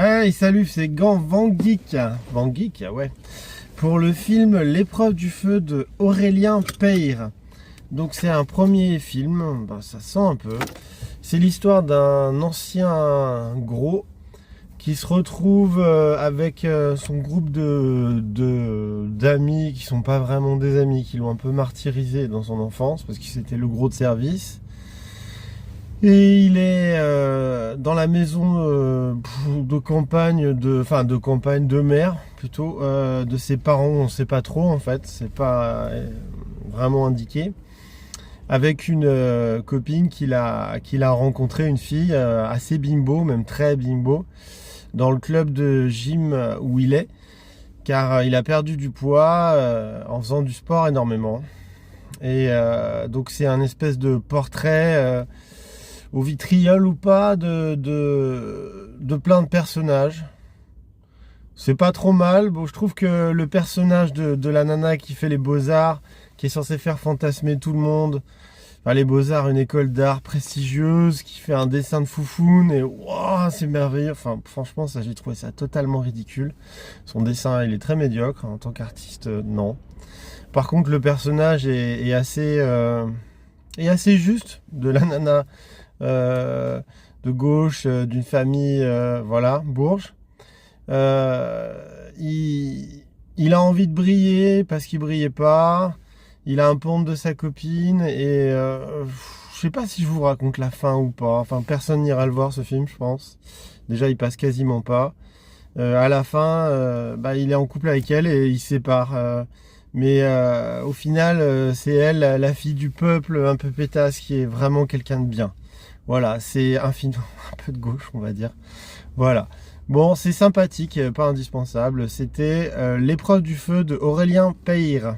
Hey, salut, c'est Gant Van Geek. Van Geek, ouais. Pour le film L'épreuve du feu de Aurélien Peyre. Donc c'est un premier film, ça sent un peu. C'est l'histoire d'un ancien gros qui se retrouve avec son groupe d'amis qui sont pas vraiment des amis, qui l'ont un peu martyrisé dans son enfance parce que c'était le gros de service. Et il est dans la maison de campagne, de campagne de mer plutôt, de ses parents, on ne sait pas trop en fait, c'est pas vraiment indiqué, avec une copine qu'il a rencontrée, une fille assez bimbo, même très bimbo, dans le club de gym où il est, car il a perdu du poids en faisant du sport énormément. Et donc c'est un espèce de portrait au vitriol ou pas de plein de personnages. C'est pas trop mal. Bon, je trouve que le personnage de la nana qui fait les beaux-arts, qui est censé faire fantasmer tout le monde, enfin, les beaux-arts, une école d'art prestigieuse, qui fait un dessin de foufoune, et wow, c'est merveilleux. Enfin, franchement, ça, j'ai trouvé ça totalement ridicule. Son dessin, il est très médiocre. En tant qu'artiste, non. Par contre, le personnage est assez juste de la nana de gauche, d'une famille, voilà, bourge. Il a envie de briller parce qu'il brillait pas. Il a un peu honte de sa copine et je sais pas si je vous raconte la fin ou pas. Enfin, personne n'ira le voir ce film, je pense. Déjà, il passe quasiment pas. À la fin, il est en couple avec elle et ils se séparent. Mais au final, c'est elle, la fille du peuple, un peu pétasse, qui est vraiment quelqu'un de bien. Voilà, c'est un film un peu de gauche, on va dire. Voilà. Bon, c'est sympathique, pas indispensable. C'était L'épreuve du feu de Aurélien Peyre.